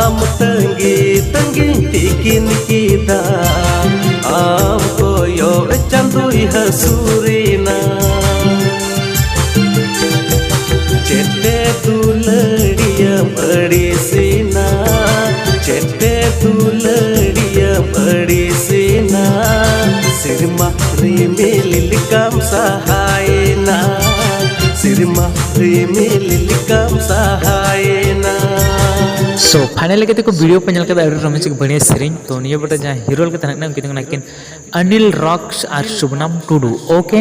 आम तंगी तंगी tikin kita am koyo candui hasurina chete tuladiya padisina chete tuladiya padisina sirma rimililikam sahayna sirma rimililikam sahayna। So finally कहते को video पे चल के अरे रमेश के बढ़िया सेरिंग तो निये बटा जहाँ हीरो के तनक नाम कितने नाकिन अनिल रॉक्स और शुभनाम टुडू ओके।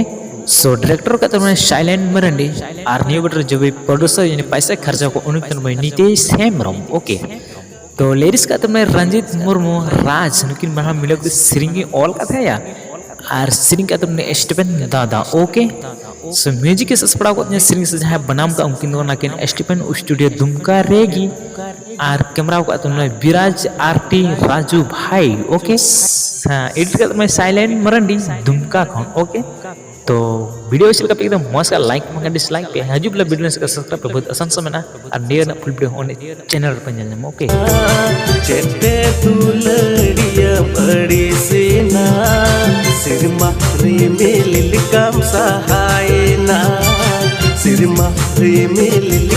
सो डायरेक्टर का तरफ साइलेंट मरंडी और निये बटा जो भी प्रोड्यूसर यानी पैसा खर्चा को उन्हीं तरफ नीतीश हेम्ब्रम ओके। तो लेडीज का तरफ रंजीत मुर्मू राज नुकिन महा मिलो के सेरिंग ऑल का था या और सेरिंग का तरफ स्टीफन दादा ओके। सो म्यूजिक के सस्पड़ा को अपने सेरिंग से जहाँ बनाम का उनकी दोनों नाकिन स्टीफन स्टूडियो दुमका रहेगी और कैमरा को तुमने विराज आरटी राजू भाई ओके। हाँ एडिट का तुम्हें साइलेंट मरंडी दुमका कौन ओके। तो वीडियो इसी का एकदम मस्त का लाइक मगर डिसलाइक पे हजू पहले वीडियो से सब्सक्राइब पे बहुत आसान समय ना और नियर ना फुल वीडियो होने चैनल पर जाने ओके। चेते तुलड़िया बड़ी सीना सिरमा रिमिलिलिकम सहायना सिरमा रिमिलिलिकम